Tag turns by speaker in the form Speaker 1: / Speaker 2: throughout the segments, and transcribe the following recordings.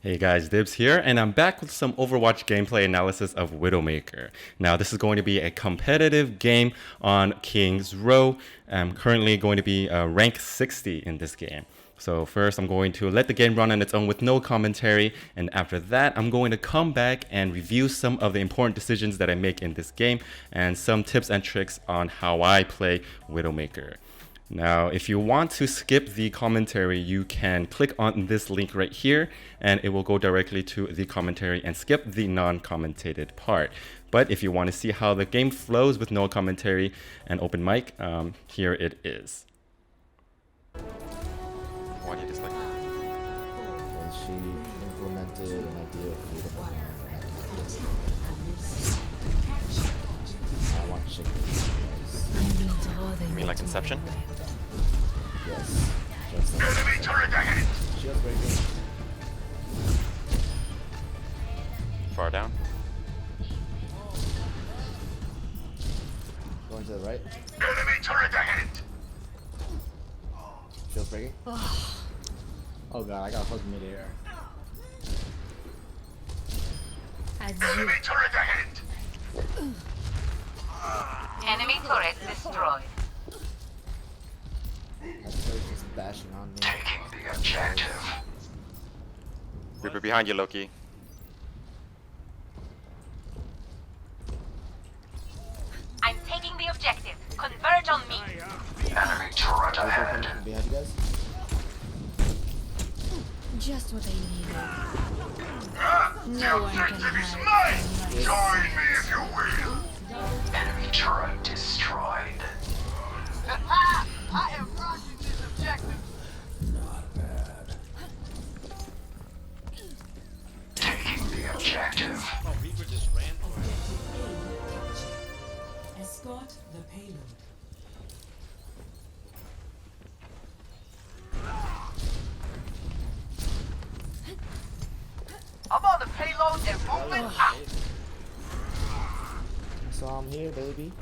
Speaker 1: Hey guys, Dibz here, and I'm back with some Overwatch gameplay analysis of WidowMaker. Now, this is going to be a competitive game on King's Row. I'm currently going to be rank 60 in this game. So first, I'm going to let the game run on its own with no commentary, and after that, I'm going to come back and review some of the important decisions that I make in this game, and some tips and tricks on how I play WidowMaker. Now, if you want to skip the commentary, you can click on this link right here and it will go directly to the commentary and skip the non-commentated part. But if you want to see how the game flows with no commentary and open mic, here it is. Why do you dislike that?
Speaker 2: Because she implemented an idea of freedom. I want chicken.
Speaker 1: You mean like Inception?
Speaker 2: Yes. Just like
Speaker 3: Enemy turret ahead!
Speaker 2: Shield's breaking.
Speaker 1: Far down.
Speaker 2: Going to the right.
Speaker 3: Enemy turret ahead!
Speaker 2: Shield's breaking. Oh god, I got hooked midair.
Speaker 3: Enemy turret ahead!
Speaker 4: Enemy turret destroyed.
Speaker 2: That turret just bashing on me.
Speaker 3: Taking the objective.
Speaker 1: Reaper behind you, Loki.
Speaker 4: I'm taking the objective. Converge on me.
Speaker 3: Enemy turret
Speaker 2: Coming
Speaker 3: ahead.
Speaker 2: from behind you guys.
Speaker 5: Just what I needed.
Speaker 3: The objective is mine! Join me if you will! Enemy turret destroyed.
Speaker 4: I am rushing this objective.
Speaker 3: Taking the objective.
Speaker 6: Escort the payload.
Speaker 4: I'm on the payload and moving out.
Speaker 2: So I'm here, baby.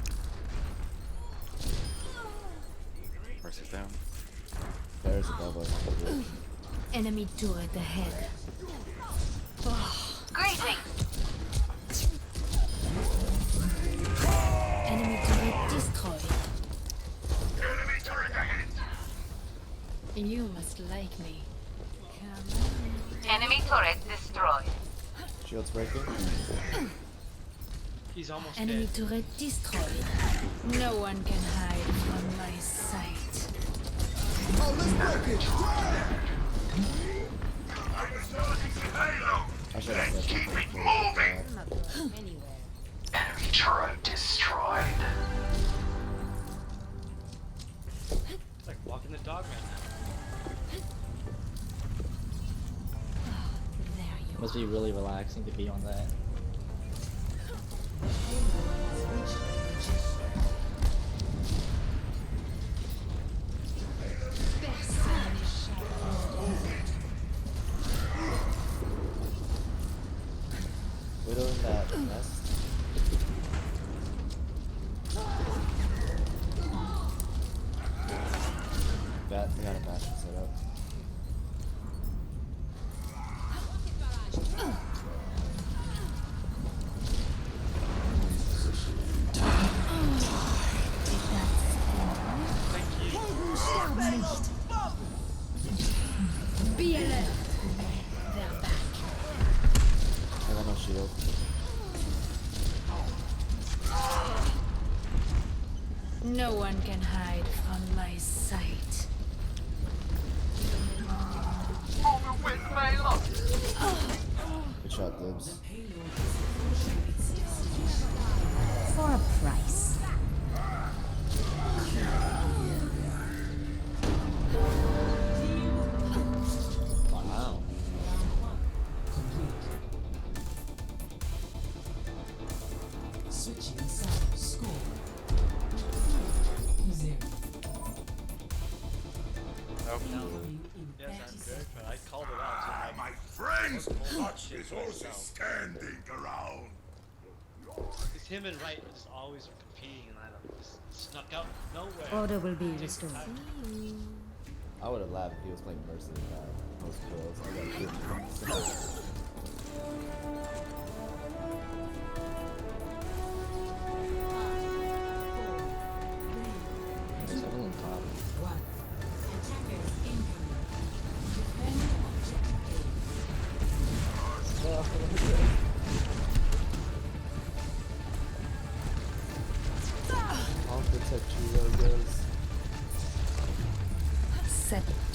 Speaker 1: Mercy's down.
Speaker 2: There's above us on the bridge.
Speaker 5: Enemy turret ahead.
Speaker 4: Greetings.
Speaker 5: Enemy turret destroyed.
Speaker 3: Enemy turret ahead.
Speaker 5: You must like me. Come on.
Speaker 4: Enemy turret destroyed.
Speaker 2: Shield's breaking.
Speaker 6: He's almost
Speaker 5: Enemy
Speaker 6: dead.
Speaker 5: turret destroyed. No one can hide from my sight.
Speaker 2: I should have said
Speaker 3: Keep it moving! Enemy turret destroyed.
Speaker 6: It's like walking the dog right now.
Speaker 5: There you
Speaker 7: Must be really relaxing to be on that.
Speaker 2: Widow in that nest. We got a bastion set up.
Speaker 5: Be alert. They're back.
Speaker 2: I got no shield.
Speaker 5: No one can hide from my sight.
Speaker 4: Moving with payload.
Speaker 2: Good shot, Dibz.
Speaker 5: For a price.
Speaker 2: Wow.
Speaker 6: Switching side. Score. 0.
Speaker 8: Yes, I'm good, but I called it out. So
Speaker 3: My friends, watch this horse is standing around.
Speaker 8: it's him and Wright just always competing, and I don't just snuck out nowhere.
Speaker 5: Order will be restored.
Speaker 2: I would have laughed if he was playing Mercy in that post kills. I got 50.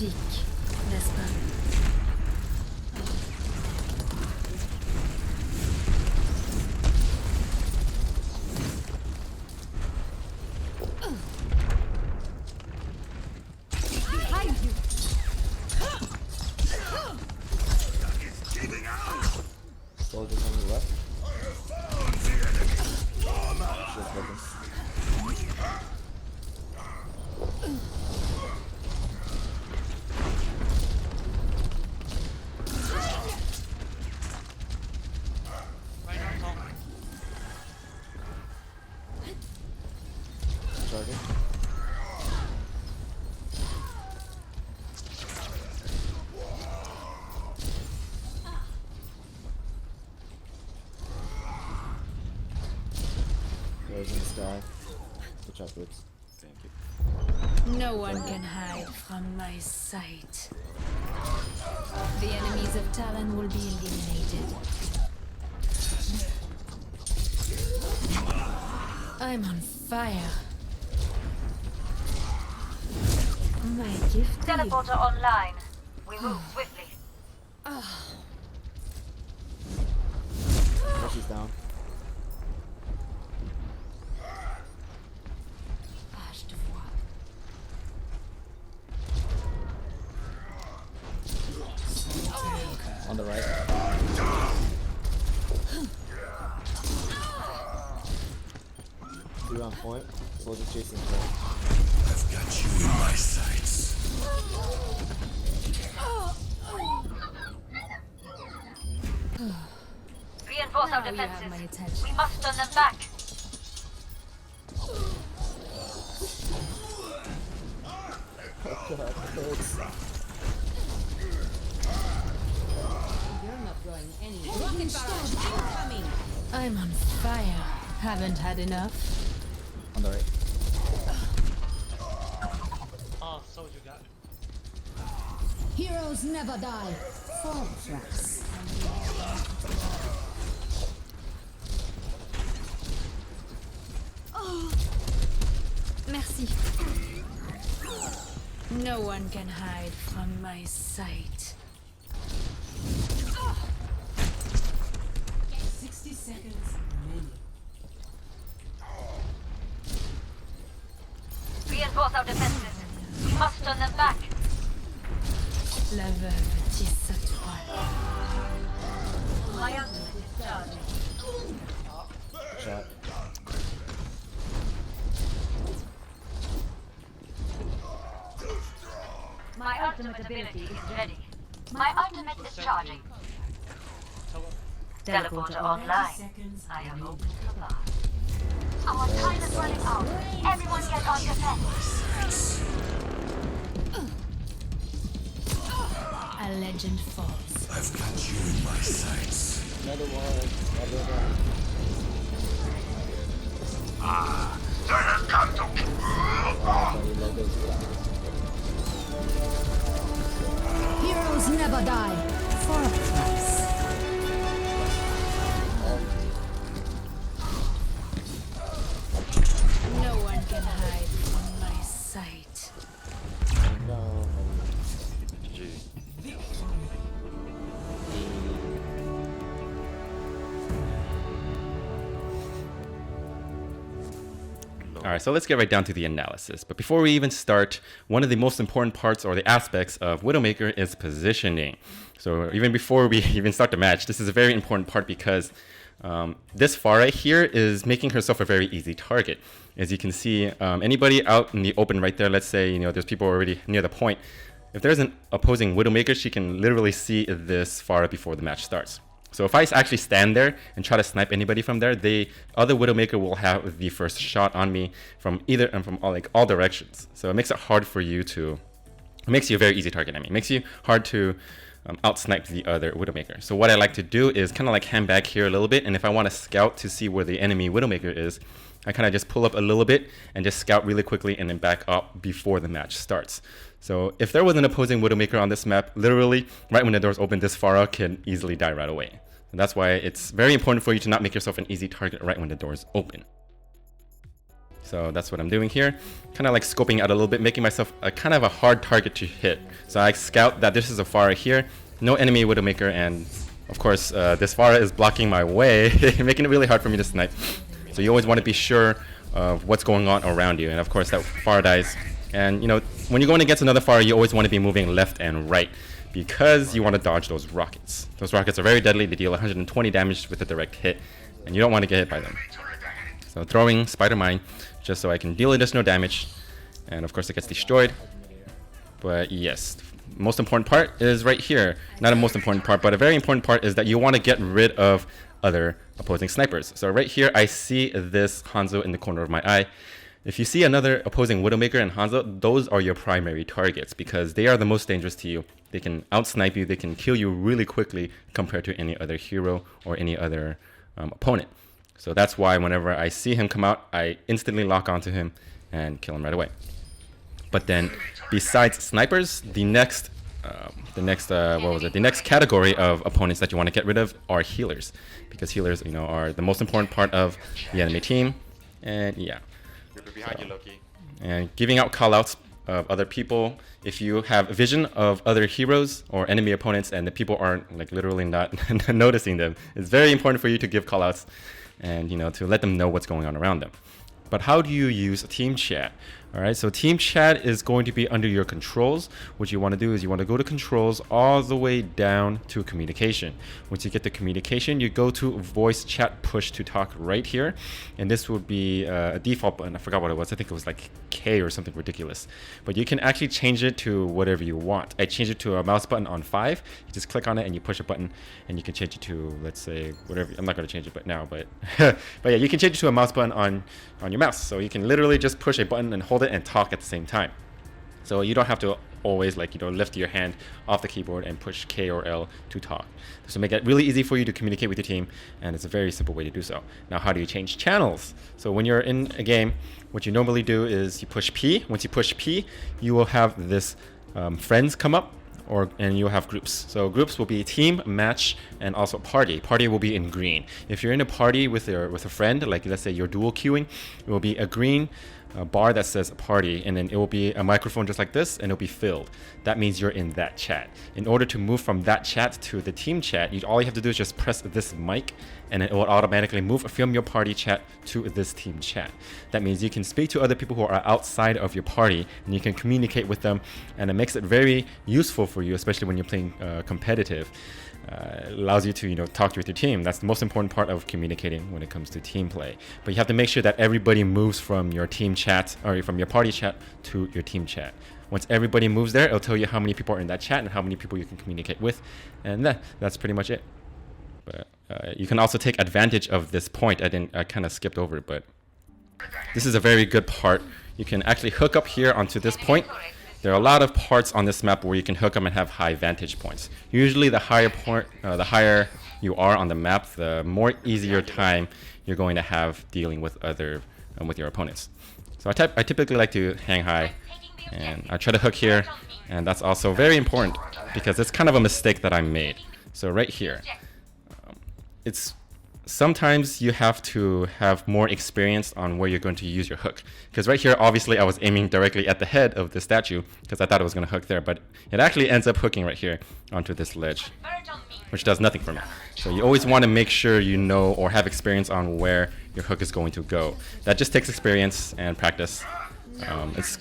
Speaker 5: Épique, n'est-ce pas?
Speaker 2: Soldiers on the left. Just looking.
Speaker 8: Right on top.
Speaker 2: Charging. There's in the sky. Watch out, Dibz.
Speaker 1: Thank you.
Speaker 5: No one can hide from my sight. The enemies of Talon will be eliminated. I'm on fire. My gift.
Speaker 4: Teleporter online. We move swiftly.
Speaker 2: She's down.
Speaker 5: Page de voix.
Speaker 7: On the right.
Speaker 2: Two on point. Soldier chasing point.
Speaker 3: I've got you in my sights.
Speaker 4: Reinforce our
Speaker 5: Now you have my
Speaker 4: defenses.
Speaker 5: attention.
Speaker 4: We must turn them back.
Speaker 5: I'm on fire. Haven't had enough.
Speaker 7: On the right.
Speaker 8: Oh, soldier got me.
Speaker 5: Heroes never die. Fortress. Merci. No one can hide from my sight. 60 seconds.
Speaker 4: Reinforce our defenses. We must turn them back.
Speaker 5: La veuve tisse sa toile.
Speaker 4: My ultimate is charging.
Speaker 2: Shot.
Speaker 4: My ultimate ability is ready. My ultimate is charging. Teleporter online. I am open for bar. Our time is running out. Everyone get on defense.
Speaker 5: A legend falls.
Speaker 3: I've got you in my sights.
Speaker 2: Another one. Another one. Buddy, logo's down.
Speaker 5: Heroes never die. Fortress. No one can hide from my sight.
Speaker 2: No.
Speaker 1: All right, so let's get right down to the analysis. But before we even start, one of the most important parts or the aspects of WidowMaker is positioning. So even before we even start the match, this is a very important part because this Pharah here is making herself a very easy target. As you can see, anybody out in the open right there, let's say, there's people already near the point. If there's an opposing WidowMaker, she can literally see this Pharah before the match starts. So if I actually stand there and try to snipe anybody from there, the other WidowMaker will have the first shot on me from all directions. So it makes it hard for you to, it makes you a very easy target. It makes you hard to out-snipe the other WidowMaker. So what I like to do is kind of like hang back here a little bit, and if I want to scout to see where the enemy WidowMaker is, I kind of just pull up a little bit and just scout really quickly and then back up before the match starts. So if there was an opposing WidowMaker on this map, literally right when the doors open, this Pharah can easily die right away. And that's why it's very important for you to not make yourself an easy target right when the doors open. So that's what I'm doing here. Kind of like scoping out a little bit, making myself a kind of a hard target to hit. So I scout that this is a Pharah here, no enemy Widowmaker, and of course this Pharah is blocking my way, making it really hard for me to snipe. So you always want to be sure of what's going on around you, and of course that Pharah dies. And you know, when you're going against another Pharah, you always want to be moving left and right, because you want to dodge those rockets. Those rockets are very deadly. They deal 120 damage with a direct hit, and you don't want to get hit by them. So throwing Spider Mine just so I can deal additional damage, and of course it gets destroyed. But yes, most important part is right here. Not a most important part, but a very important part is that you want to get rid of other opposing snipers. So right here I see this Hanzo in the corner of my eye. If you see another opposing Widowmaker and Hanzo, those are your primary targets because they are the most dangerous to you. They can out-snipe you, they can kill you really quickly compared to any other hero or any other opponent. So that's why whenever I see him come out, I instantly lock onto him and kill him right away. But then besides snipers, the next category of opponents that you want to get rid of are healers, because healers, you know, are the most important part of the enemy team. And yeah.
Speaker 9: Behind you, Loki.
Speaker 1: And giving out callouts of other people. If you have a vision of other heroes or enemy opponents and the people aren't like literally not noticing them, it's very important for you to give callouts and, you know, to let them know what's going on around them. But how do you use team chat? All right, so team chat is going to be under your controls. What you want to do is you want to go to controls all the way down to communication. Once you get the communication, you go to voice chat push to talk right here. And this would be a default button. I forgot what it was. I think it was like K or something ridiculous. But you can actually change it to whatever you want. I changed it to a mouse button on 5. You just click on it and you push a button and you can change it to, let's say, whatever. I'm not going to change it but now, but but yeah, you can change it to a mouse button on your mouse. So you can literally just push a button and hold it and talk at the same time. So you don't have to always, like, you know, lift your hand off the keyboard and push K or L to talk. This will make it really easy for you to communicate with your team, and it's a very simple way to do so. Now, how do you change channels? So when you're in a game, what you normally do is you push P. Once you push P, you will have this friends come up, and you'll have groups. So groups will be team, match, and also party. Party will be in green. If you're in a party with a friend, like let's say you're dual queuing, it will be a green bar that says party, and then it will be a microphone just like this, and it'll be filled. That means you're in that chat. In order to move from that chat to the team chat, all you have to do is just press this mic, and it will automatically move from your party chat to this team chat. That means you can speak to other people who are outside of your party, and you can communicate with them, and it makes it very useful for you, especially when you're playing competitive. It allows you to, you know, talk with your team. That's the most important part of communicating when it comes to team play. But you have to make sure that everybody moves from your team chat or from your party chat to your team chat. Once everybody moves there, it'll tell you how many people are in that chat and how many people you can communicate with, and that's pretty much it. But you can also take advantage of this point. I kind of skipped over it, but this is a very good part. You can actually hook up here onto this point. There are a lot of parts on this map where you can hook up and have high vantage points. Usually the higher you are on the map, the more easier time you're going to have dealing with with your opponents. So I typically like to hang high, and I try to hook here, and that's also very important because it's kind of a mistake that I made. So right here, sometimes you have to have more experience on where you're going to use your hook. Because right here, obviously, I was aiming directly at the head of the statue because I thought it was going to hook there, but it actually ends up hooking right here onto this ledge, which does nothing for me. So you always want to make sure you know or have experience on where your hook is going to go. That just takes experience and practice. It's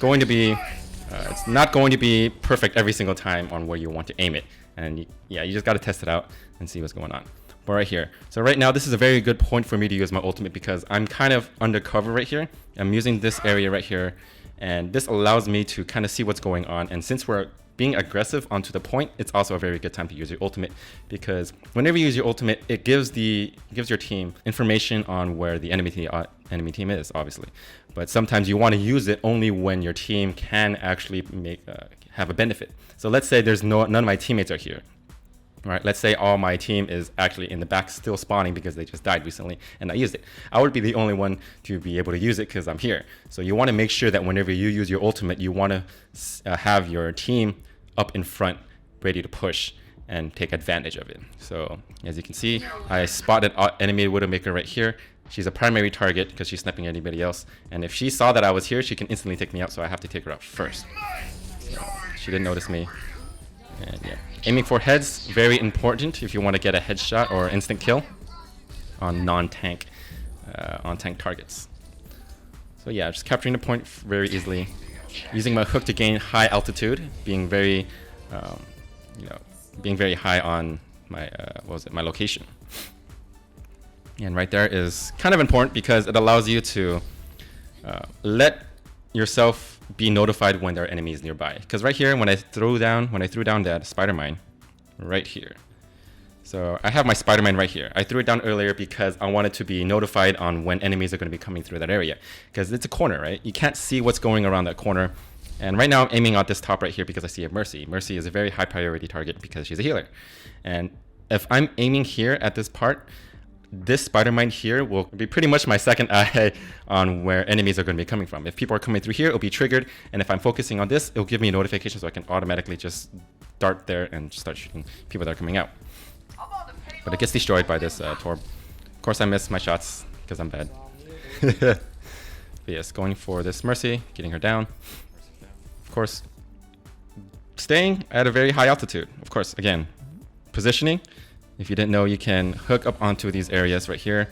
Speaker 1: not going to be perfect every single time on where you want to aim it. And yeah, you just got to test it out and see what's going on. But right here. So right now, this is a very good point for me to use my ultimate because I'm kind of undercover right here. I'm using this area right here, and this allows me to kind of see what's going on. And since we're being aggressive onto the point, it's also a very good time to use your ultimate because whenever you use your ultimate, it gives your team information on where the enemy team is, obviously. But sometimes you want to use it only when your team can actually have a benefit. So let's say none of my teammates are here. Right, let's say all my team is actually in the back still spawning because they just died recently and I used it. I would be the only one to be able to use it because I'm here. So you want to make sure that whenever you use your ultimate, you want to have your team up in front, ready to push and take advantage of it. So as you can see, I spotted enemy Widowmaker right here. she's a primary target because she's sniping anybody else. And if she saw that I was here, she can instantly take me out, so I have to take her out first. So she didn't notice me. And yeah, aiming for heads, very important if you want to get a headshot or instant kill on non-tank, on tank targets. So yeah, just capturing the point very easily. Using my hook to gain high altitude, being very, being very high on my, my location. And right there is kind of important because it allows you to let yourself be notified when there are enemies nearby. Because right here, when I threw down that spider mine, right here. So I have my spider mine right here. I threw it down earlier because I wanted to be notified on when enemies are going to be coming through that area. Because it's a corner, right? You can't see what's going around that corner. And right now I'm aiming at this top right here because I see a Mercy. Mercy is a very high priority target because she's a healer. And if I'm aiming here at this part, this spider mine here will be pretty much my second eye on where enemies are going to be coming from. If people are coming through here, it'll be triggered. And if I'm focusing on this, it'll give me a notification so I can automatically just dart there and start shooting people that are coming out. But it gets destroyed by this Torb. Of course I miss my shots because I'm bad. But yes, going for this Mercy, getting her down. Of course, staying at a very high altitude. Of course, again, positioning. If you didn't know, you can hook up onto these areas right here.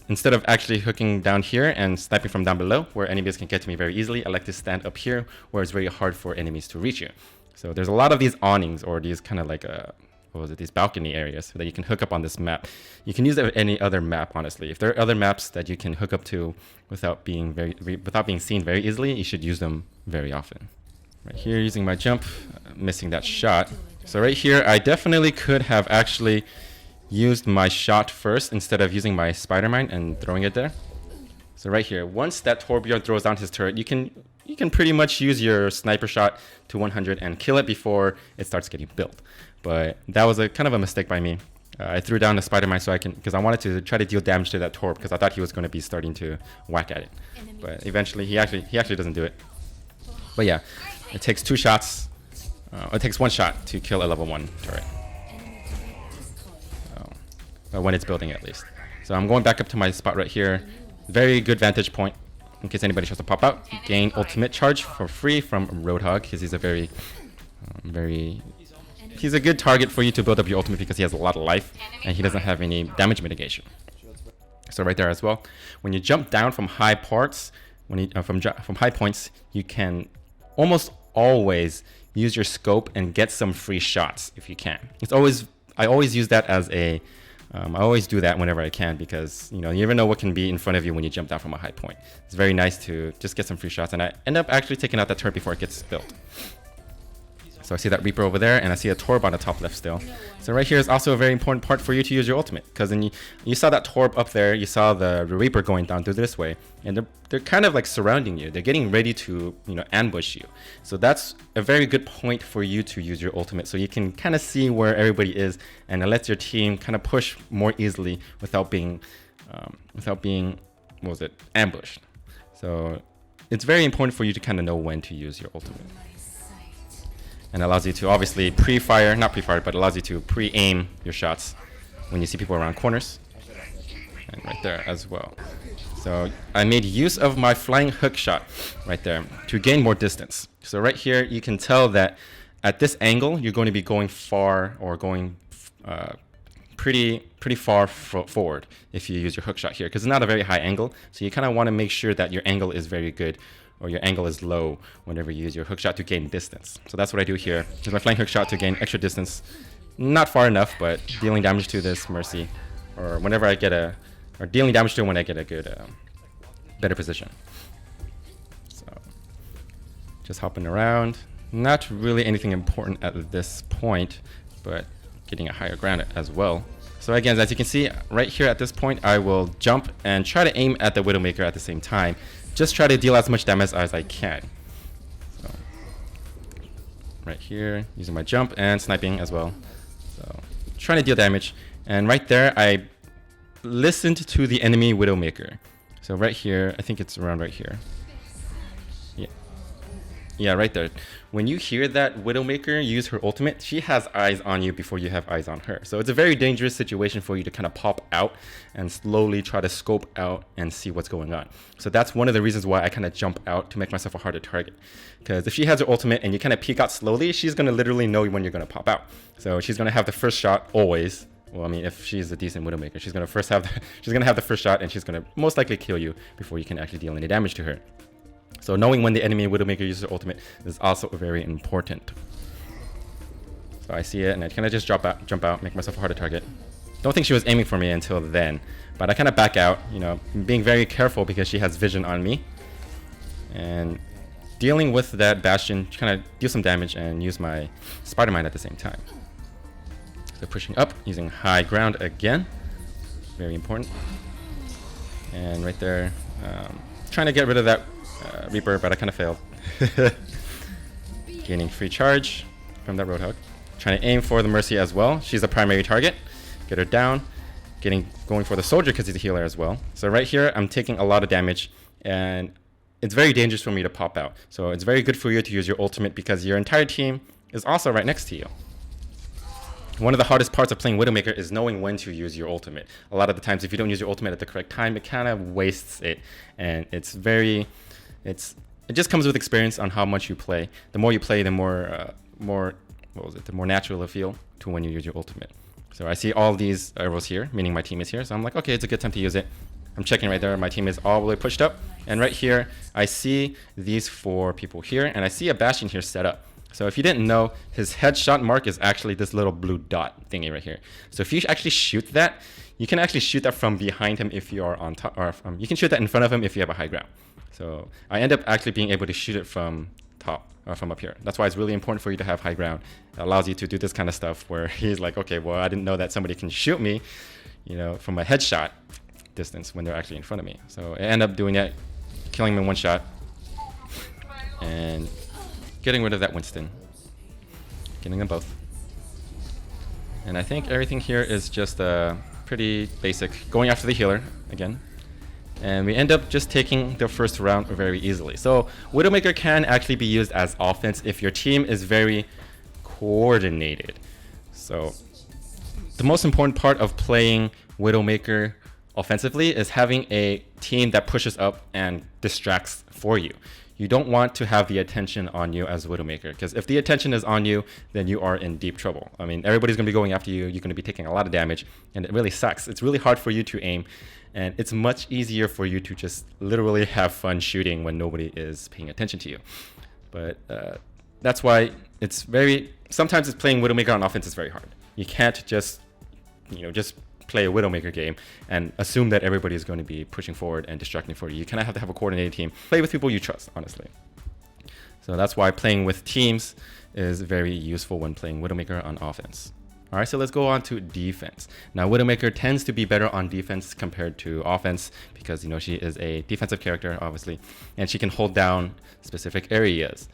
Speaker 1: Instead of actually hooking down here and sniping from down below, where enemies can get to me very easily, I like to stand up here, where it's very hard for enemies to reach you. So there's a lot of these awnings, or these kind of like these balcony areas that you can hook up on this map. You can use it with any other map, honestly. If there are other maps that you can hook up to without being seen very easily, you should use them very often. Right here, using my jump, missing that shot. So right here, I definitely could have actually used my shot first instead of using my spider mine and throwing it there. So right here, once that Torbjorn throws down his turret, you can pretty much use your sniper shot to 100 and kill it before it starts getting built. But that was a kind of a mistake by me. I threw down the spider mine because I wanted to try to deal damage to that Torb because I thought he was going to be starting to whack at it. But eventually, he actually doesn't do it. But yeah, it takes 2 shots. It takes 1 shot to kill a level 1 turret. When it's building, at least. So I'm going back up to my spot right here. Very good vantage point in case anybody tries to pop out. Gain ultimate charge for free from Roadhog because he's a he's a good target for you to build up your ultimate because he has a lot of life and he doesn't have any damage mitigation. So right there as well. When you jump down from high parts, from high points, you can almost always use your scope and get some free shots if you can. I always use that as a I always do that whenever I can because you never know what can be in front of you when you jump down from a high point. It's very nice to just get some free shots, and I end up actually taking out that turret before it gets built. So I see that Reaper over there, and I see a Torb on the top left still. So right here is also a very important part for you to use your ultimate, because you saw that Torb up there, you saw the Reaper going down through this way, and they're kind of like surrounding you. They're getting ready to ambush you. So that's a very good point for you to use your ultimate, so you can kind of see where everybody is, and it lets your team kind of push more easily without being ambushed. So it's very important for you to kind of know when to use your ultimate. And allows you to obviously but allows you to pre-aim your shots when you see people around corners. And right there as well. So I made use of my flying hook shot right there to gain more distance. So right here, you can tell that at this angle, you're going to be going far or going pretty far forward if you use your hook shot here, because it's not a very high angle. So you kind of want to make sure that your angle is very good, or your angle is low whenever you use your hook shot to gain distance. So that's what I do here. Use my flying hook shot to gain extra distance. Not far enough, but dealing damage to this Mercy, or whenever I get or dealing damage to when I get a good, better position. So just hopping around. Not really anything important at this point, but getting a higher ground as well. So again, as you can see right here at this point, I will jump and try to aim at the Widowmaker at the same time. Just try to deal as much damage as I can. So, right here, using my jump and sniping as well. So, trying to deal damage. And right there, I listened to the enemy Widowmaker. So right here, I think it's around right here. Yeah. Yeah, right there. When you hear that Widowmaker use her ultimate, she has eyes on you before you have eyes on her. So it's a very dangerous situation for you to kind of pop out and slowly try to scope out and see what's going on. So that's one of the reasons why I kind of jump out to make myself a harder target. Because if she has her ultimate and you kind of peek out slowly, she's going to literally know when you're going to pop out. So she's going to have the first shot always. Well, I mean, if she's a decent Widowmaker, she's going to have the first shot, and she's going to most likely kill you before you can actually deal any damage to her. So knowing when the enemy Widowmaker uses her ultimate is also very important. So I see it, and I kind of just jump out, make myself a harder target. Don't think she was aiming for me until then, but I kind of back out, you know, being very careful because she has vision on me. And dealing with that Bastion, kind of deal some damage and use my Spider-Man at the same time. So pushing up, using high ground again. Very important. And right there, trying to get rid of that Reaper, but I kind of failed. Gaining free charge from that Roadhog. Trying to aim for the Mercy as well. She's a primary target. Get her down. Going for the Soldier because he's a healer as well. So right here, I'm taking a lot of damage, and it's very dangerous for me to pop out. So it's very good for you to use your ultimate because your entire team is also right next to you. One of the hardest parts of playing Widowmaker is knowing when to use your ultimate. A lot of the times, if you don't use your ultimate at the correct time, it kind of wastes it, and it just comes with experience on how much you play. The more you play, the more natural it'll feel to when you use your ultimate. So I see all these arrows here, meaning my team is here. So I'm like, okay, it's a good time to use it. I'm checking right there. My team is all the way pushed up, and right here, I see these 4 people here, and I see a Bastion here set up. So if you didn't know, his headshot mark is actually this little blue dot thingy right here. So if you actually shoot that, you can actually shoot that from behind him if you are on top, or you can shoot that in front of him if you have a high ground. So I end up actually being able to shoot it from top, or from up here. That's why it's really important for you to have high ground. It allows you to do this kind of stuff where he's like, okay, well, I didn't know that somebody can shoot me, you know, from a headshot distance when they're actually in front of me. So I end up doing that, killing him in one shot, and getting rid of that Winston. Getting them both. And I think everything here is just pretty basic. Going after the healer again. And we end up just taking the first round very easily. So Widowmaker can actually be used as offense if your team is very coordinated. So the most important part of playing Widowmaker offensively is having a team that pushes up and distracts for you. You don't want to have the attention on you as Widowmaker, because if the attention is on you, then you are in deep trouble. I mean, everybody's going to be going after you. You're going to be taking a lot of damage, and it really sucks. It's really hard for you to aim, and it's much easier for you to just literally have fun shooting when nobody is paying attention to you. But that's why sometimes it's playing Widowmaker on offense is very hard. You can't just play a Widowmaker game and assume that everybody is going to be pushing forward and distracting for you. You kind of have to have a coordinated team. Play with people you trust, honestly. So that's why playing with teams is very useful when playing Widowmaker on offense. All right, so let's go on to defense. Now, Widowmaker tends to be better on defense compared to offense because, you know, she is a defensive character, obviously, and she can hold down specific areas.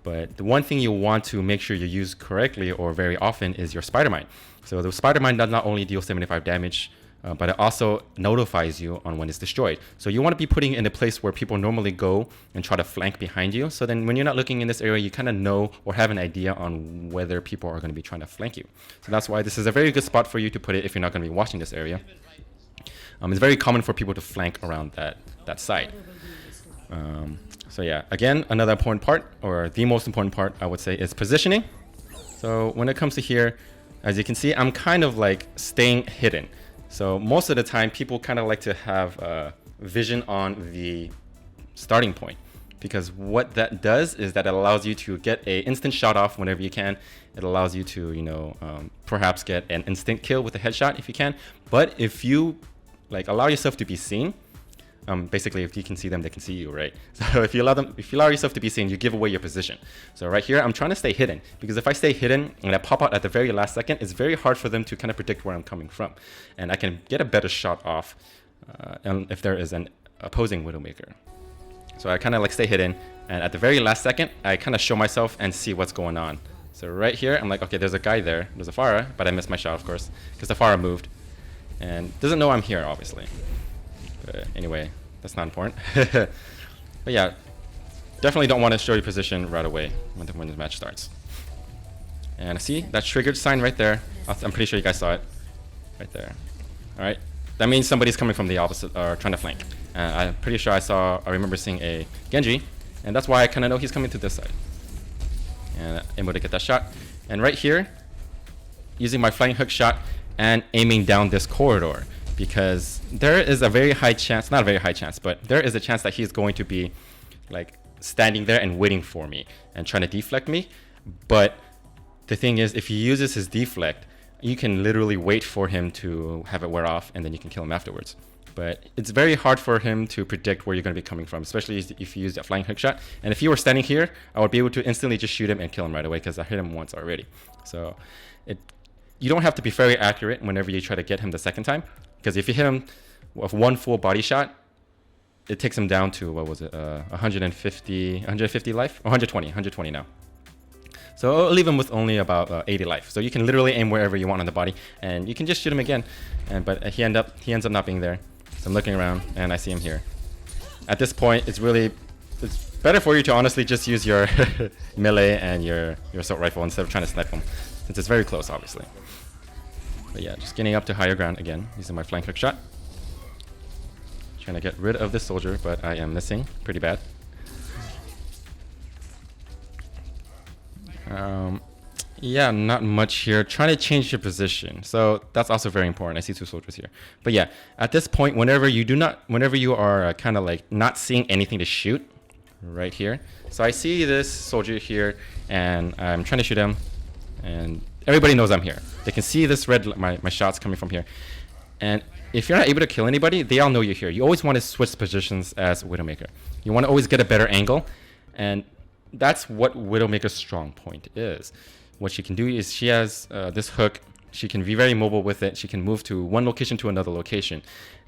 Speaker 1: But the one thing you want to make sure you use correctly or very often is your Spider-Mine. So the Spider-Mine does not only deal 75 damage, but it also notifies you on when it's destroyed. So you want to be putting it in a place where people normally go and try to flank behind you. So then when you're not looking in this area, you kind of know or have an idea on whether people are going to be trying to flank you. So that's why this is a very good spot for you to put it if you're not going to be watching this area. It's very common for people to flank around that side. So yeah, again, another important part, or the most important part, I would say, is positioning. So when it comes to here, as you can see, I'm kind of like staying hidden. So most of the time, people kind of like to have vision on the starting point, because what that does is that it allows you to get an instant shot off whenever you can. It allows you to, perhaps get an instant kill with a headshot if you can. But if you allow yourself to be seen, basically, if you can see them, they can see you, right? So if you allow yourself to be seen, you give away your position. So right here, I'm trying to stay hidden, because if I stay hidden and I pop out at the very last second, it's very hard for them to kind of predict where I'm coming from. And I can get a better shot off if there is an opposing Widowmaker. So I kind of stay hidden, and at the very last second, I kind of show myself and see what's going on. So right here, I'm like, okay, there's a guy there. There's a Pharah, but I missed my shot, of course, because the Pharah moved. And doesn't know I'm here, obviously. But anyway, that's not important. But yeah, definitely don't want to show your position right away when the match starts. And see that triggered sign right there. I'm pretty sure you guys saw it right there. All right, that means somebody's coming from the opposite or trying to flank. I'm pretty sure I remember seeing a Genji, and that's why I kind of know he's coming to this side. And able to get that shot. And right here, using my flying hook shot and aiming down this corridor, because there is a very high chance, not a very high chance, but there is a chance that he's going to be like standing there and waiting for me and trying to deflect me. But the thing is, if he uses his deflect, you can literally wait for him to have it wear off and then you can kill him afterwards. But it's very hard for him to predict where you're going to be coming from, especially if you use that flying hook shot. And if he were standing here, I would be able to instantly just shoot him and kill him right away because I hit him once already. So you don't have to be very accurate whenever you try to get him the second time, because if you hit him with one full body shot, it takes him down to, what was it, 150 life? 120 now. So I'll leave him with only about 80 life. So you can literally aim wherever you want on the body, and you can just shoot him again. But he ends up not being there. So I'm looking around, and I see him here. At this point, it's better for you to honestly just use your melee and your assault rifle instead of trying to snipe him, since it's very close, obviously. But yeah, just getting up to higher ground again, using my flank hook shot. Trying to get rid of this soldier, but I am missing pretty bad. Yeah, not much here. Trying to change your position, so that's also very important. I see two soldiers here, but yeah, at this point, whenever you are kind of like not seeing anything to shoot, right here. So I see this soldier here, and I'm trying to shoot him, and everybody knows I'm here. They can see this red, my shots coming from here, and if you're not able to kill anybody, they all know you're here. You always want to switch positions as WidowMaker. You want to always get a better angle, and that's what WidowMaker's strong point is. What she can do is she has this hook. She can be very mobile with it. She can move to one location to another location.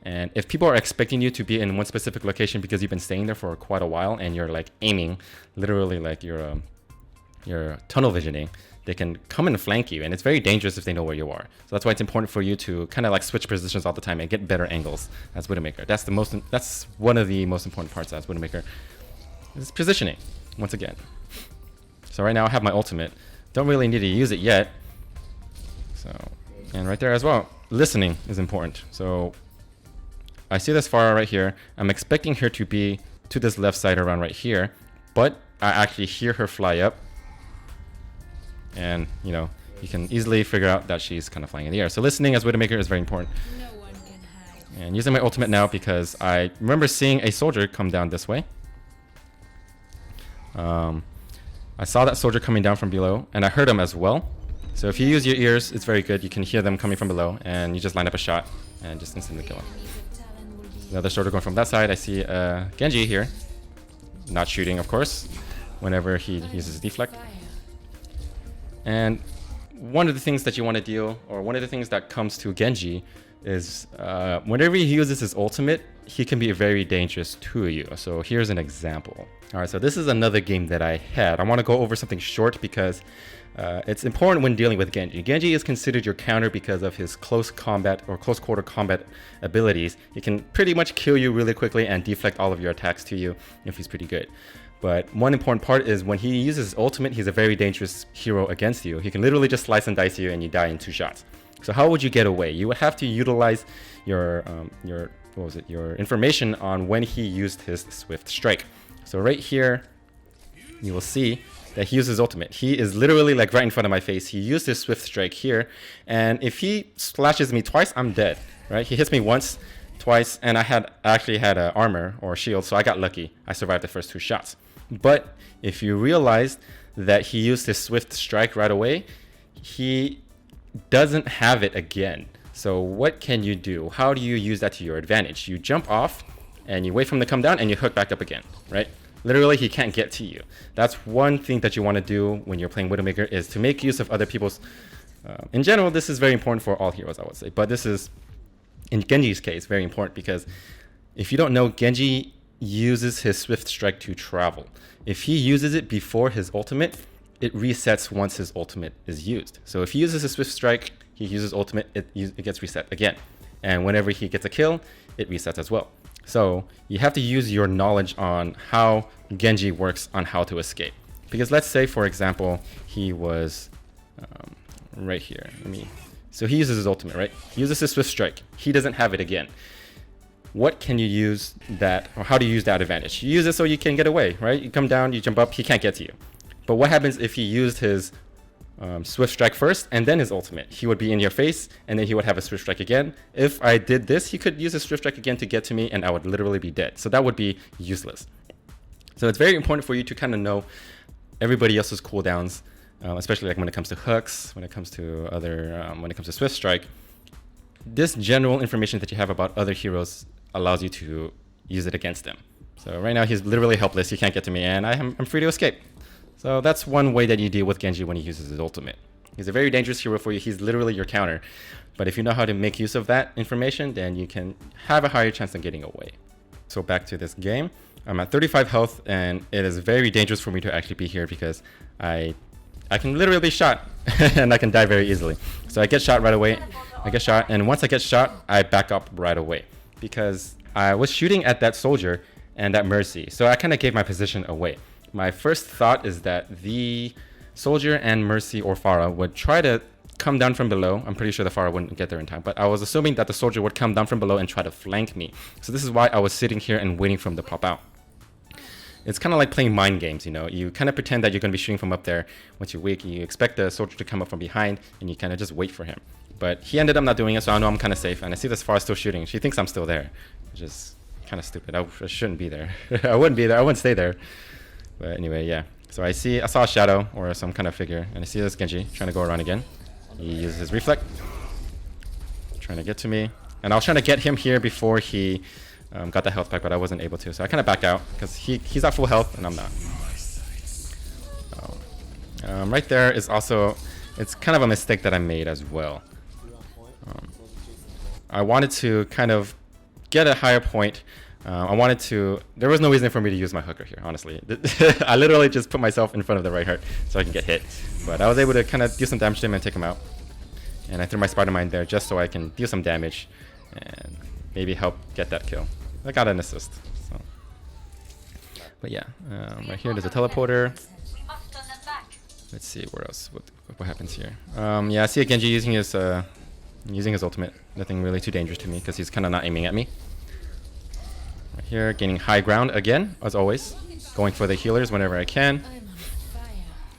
Speaker 1: And if people are expecting you to be in one specific location because you've been staying there for quite a while and you're like aiming, literally like you're tunnel visioning, they can come and flank you, and it's very dangerous if they know where you are. So that's why it's important for you to kind of like switch positions all the time and get better angles as WidowMaker. That's one of the most important parts as WidowMaker, is positioning, once again. So right now I have my ultimate. Don't really need to use it yet. So, and right there as well, listening is important. So I see this Pharah right here. I'm expecting her to be to this left side around right here, but I actually hear her fly up. And, you know, you can easily figure out that she's kind of flying in the air. So listening as WidowMaker is very important.
Speaker 5: No one can hide.
Speaker 1: And using my ultimate now because I remember seeing a soldier come down this way. I saw that soldier coming down from below, and I heard him as well. So if you use your ears, it's very good. You can hear them coming from below, and you just line up a shot and just instantly kill him. Another soldier going from that side. I see Genji here. Not shooting, of course, whenever he uses deflect. And one of the things that you want to deal, or one of the things that comes to Genji is whenever he uses his ultimate, he can be very dangerous to you. So here's an example. All right, so this is another game that I had. I want to go over something short because it's important when dealing with Genji. Genji is considered your counter because of his close combat or close quarter combat abilities. He can pretty much kill you really quickly and deflect all of your attacks to you if he's pretty good. But one important part is when he uses his ultimate, he's a very dangerous hero against you. He can literally just slice and dice you and you die in 2 shots. So how would you get away? You would have to utilize your information on when he used his swift strike. So right here, you will see that he uses ultimate. He is literally like right in front of my face. He used his swift strike here, and if he slashes me twice, I'm dead. Right? He hits me once, twice, and I actually had armor or shield, so I got lucky. I survived the first 2 shots. But if you realize that he used his swift strike right away, he doesn't have it again. So what can you do? How do you use that to your advantage? You jump off and you wait for him to come down and you hook back up again, right? Literally, he can't get to you. That's one thing that you want to do when you're playing WidowMaker, is to make use of other people's... in general, this is very important for all heroes, I would say. But this is, in Genji's case, very important because if you don't know, Genji uses his swift strike to travel. If he uses it before his ultimate, it resets once his ultimate is used. So if he uses his swift strike, he uses ultimate, it gets reset again. And whenever he gets a kill, it resets as well. So you have to use your knowledge on how Genji works on how to escape. Because let's say, for example, he was right here. So he uses his ultimate, right? He uses his Swift Strike. He doesn't have it again. What can you use that, or how do you use that advantage? You use it so you can get away, right? You come down, you jump up, he can't get to you. But what happens if he used his Swift Strike first and then his ultimate? He would be in your face and then he would have a Swift Strike again. If I did this, he could use his Swift Strike again to get to me and I would literally be dead. So that would be useless. So it's very important for you to kind of know everybody else's cooldowns, especially like when it comes to hooks, when it comes to when it comes to Swift Strike. This general information that you have about other heroes allows you to use it against them. So right now he's literally helpless. He can't get to me and I'm free to escape. So that's one way that you deal with Genji when he uses his ultimate. He's a very dangerous hero for you. He's literally your counter. But if you know how to make use of that information, then you can have a higher chance of getting away. So back to this game. I'm at 35 health and it is very dangerous for me to actually be here because I can literally be shot and I can die very easily. So I get shot right away. I get shot, and once I get shot, I back up right away because I was shooting at that soldier and that Mercy. So I kind of gave my position away. My first thought is that the soldier and Mercy or Pharah would try to come down from below. I'm pretty sure the Pharah wouldn't get there in time, but I was assuming that the soldier would come down from below and try to flank me. So this is why I was sitting here and waiting for him to pop out. It's kind of like playing mind games, you know. You kind of pretend that you're going to be shooting from up there. Once you're weak, you expect the soldier to come up from behind, and you kind of just wait for him. But he ended up not doing it, so I know I'm kind of safe. And I see this Pharah still shooting. She thinks I'm still there, which is kind of stupid. I shouldn't be there. I wouldn't be there. I wouldn't stay there. But anyway, yeah. So I saw a shadow or some kind of figure, and I see this Genji trying to go around again. He uses his reflect, trying to get to me. And I was trying to get him here before he got the health back, but I wasn't able to. So I kind of backed out because he's at full health and I'm not. Right there is also, it's kind of a mistake that I made as well. I wanted to kind of get a higher point. There was no reason for me to use my hooker here, honestly. I literally just put myself in front of the right heart so I can get hit. But I was able to kind of do some damage to him and take him out. And I threw my Spider Mine there just so I can do some damage and maybe help get that kill. I got an assist. So. But yeah, right here there's a teleporter. Let's see where else. What happens here? Yeah, I see a Genji using his ultimate. Nothing really too dangerous to me because he's kind of not aiming at me. Right here, gaining high ground again, as always. Going for the healers whenever I can.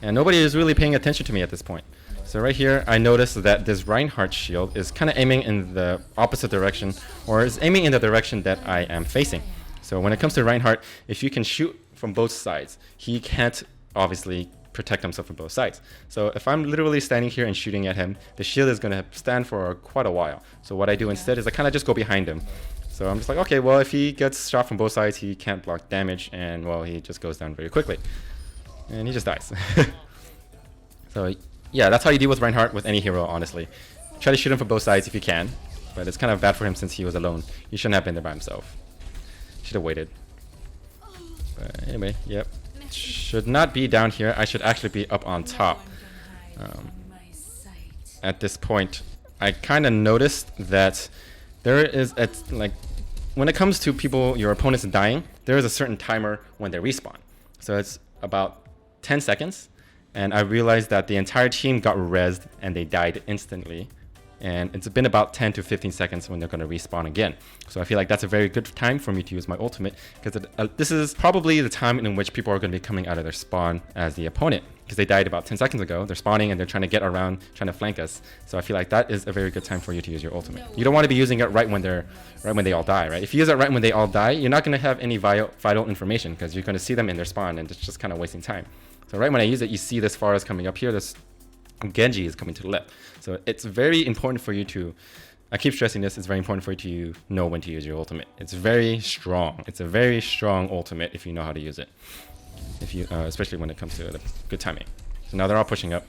Speaker 1: And nobody is really paying attention to me at this point. So right here, I noticed that this Reinhardt shield is kind of aiming in the opposite direction, or is aiming in the direction that I am facing. So when it comes to Reinhardt, if you can shoot from both sides, he can't obviously protect himself from both sides. So if I'm literally standing here and shooting at him, the shield is going to stand for quite a while. So what I do instead is I kind of just go behind him. So I'm just like, okay, well, if he gets shot from both sides, he can't block damage, and well, he just goes down very quickly. And he just dies. So yeah, that's how you deal with Reinhardt with any hero, honestly. Try to shoot him from both sides if you can, but it's kind of bad for him since he was alone. He shouldn't have been there by himself. Should have waited. But anyway, yep. Should not be down here. I should actually be up on top. At this point, I kind of noticed that there is, when it comes to people, your opponents dying, there is a certain timer when they respawn. So it's about 10 seconds. And I realized that the entire team got rezzed and they died instantly. And it's been about 10 to 15 seconds when they're going to respawn again. So I feel like that's a very good time for me to use my ultimate, because this is probably the time in which people are going to be coming out of their spawn as the opponent, because they died about 10 seconds ago. They're spawning and they're trying to get around, trying to flank us. So I feel like that is a very good time for you to use your ultimate. You don't want to be using it right when they all die, right? If you use it right when they all die, you're not going to have any vital information, because you're going to see them in their spawn and it's just kind of wasting time. So right when I use it, you see this Pharah is coming up here, this Genji is coming to the left. So it's very important for you to, I keep stressing this, it's very important for you to know when to use your ultimate. It's very strong. It's a very strong ultimate if you know how to use it. If you, especially when it comes to the good timing. So now they're all pushing up.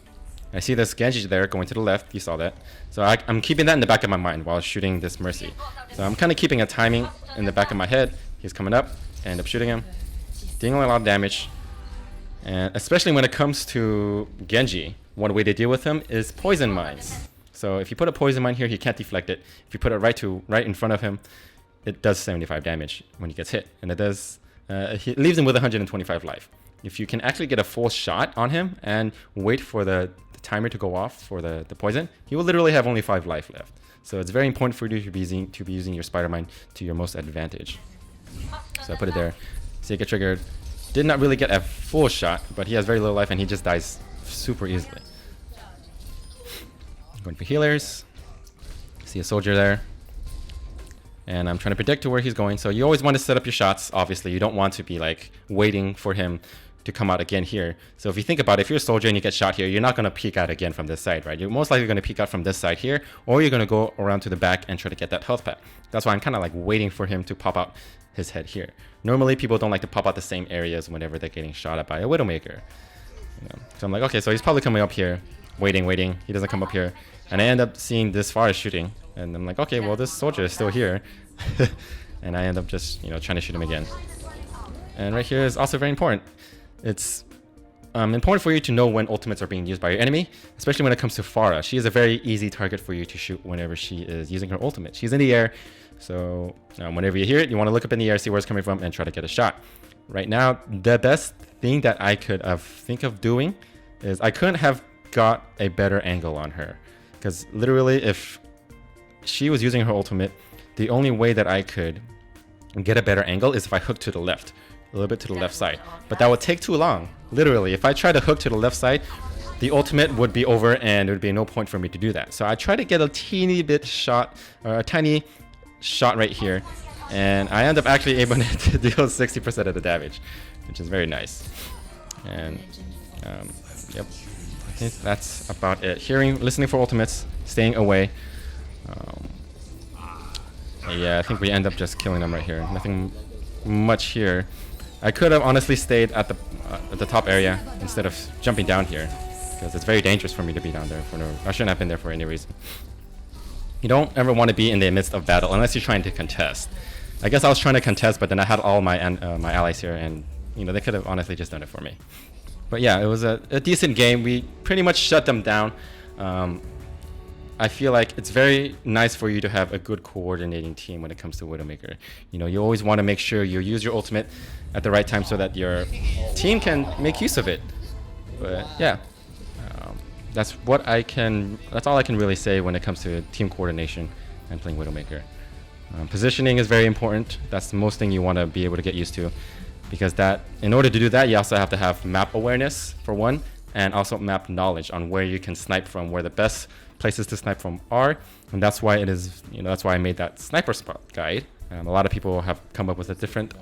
Speaker 1: I see this Genji there going to the left, you saw that. So I'm keeping that in the back of my mind while shooting this Mercy. So I'm kind of keeping a timing in the back of my head. He's coming up, I end up shooting him, dealing a lot of damage. And especially when it comes to Genji, one way to deal with him is poison mines. So if you put a poison mine here, he can't deflect it. If you put it right in front of him, it does 75 damage when he gets hit, and it does it leaves him with 125 life. If you can actually get a full shot on him and wait for the timer to go off for the poison, he will literally have only 5 life left. So it's very important for you to be using your Spider Mine to your most advantage. So I put it there. See it get triggered. Did not really get a full shot, but he has very little life and he just dies super easily. Going for healers. See a soldier there. And I'm trying to predict to where he's going. So you always want to set up your shots. Obviously, you don't want to be like waiting for him to come out again here. So if you think about it, if you're a soldier and you get shot here, you're not going to peek out again from this side, right? You're most likely going to peek out from this side here, or you're going to go around to the back and try to get that health pack. That's why I'm kind of like waiting for him to pop out his head here. Normally, people don't like to pop out the same areas whenever they're getting shot at by a Widowmaker. You know? So I'm like, okay, so he's probably coming up here, waiting. He doesn't come up here. And I end up seeing this far shooting. And I'm like, okay, well, this soldier is still here. And I end up just, you know, trying to shoot him again. And right here is also very important. It's important for you to know when ultimates are being used by your enemy, especially when it comes to Pharah. She is a very easy target for you to shoot whenever she is using her ultimate. She's in the air, so whenever you hear it, you want to look up in the air, see where it's coming from, and try to get a shot. Right now, the best thing that I could think of doing is I couldn't have got a better angle on her. Because literally, if she was using her ultimate, the only way that I could get a better angle is if I hooked to the left. A little bit to the left side, but that would take too long. Literally, if I try to hook to the left side, the ultimate would be over and there would be no point for me to do that. So I try to get a teeny bit shot, or a tiny shot right here, and I end up actually able to deal 60% of the damage, which is very nice. And yep, I think that's about it. Listening for ultimates, staying away. Yeah, I think we end up just killing them right here. Nothing much here. I could have honestly stayed at the top area instead of jumping down here, because it's very dangerous for me to be down there. I shouldn't have been there for any reason. You don't ever want to be in the midst of battle unless you're trying to contest. I guess I was trying to contest, but then I had all my allies here, and you know, they could have honestly just done it for me. But yeah, it was a decent game. We pretty much shut them down. I feel like it's very nice for you to have a good coordinating team when it comes to Widowmaker. You know, you always want to make sure you use your ultimate at the right time so that your team can make use of it. But yeah, that's all I can really say when it comes to team coordination and playing Widowmaker. Positioning is very important. That's the most thing you want to be able to get used to, because in order to do that, you also have to have map awareness for one, and also map knowledge on where you can snipe from, where the best places to snipe from are. And that's why that's why I made that sniper spot guide. A lot of people have come up with a different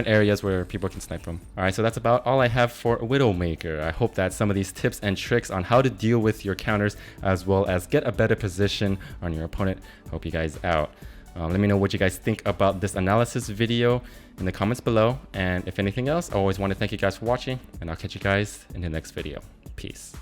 Speaker 1: areas where people can snipe from. All right, so that's about all I have for Widowmaker. I hope that some of these tips and tricks on how to deal with your counters, as well as get a better position on your opponent, help you guys out. Let me know what you guys think about this analysis video in the comments below. And if anything else, I always want to thank you guys for watching, and I'll catch you guys in the next video. Peace.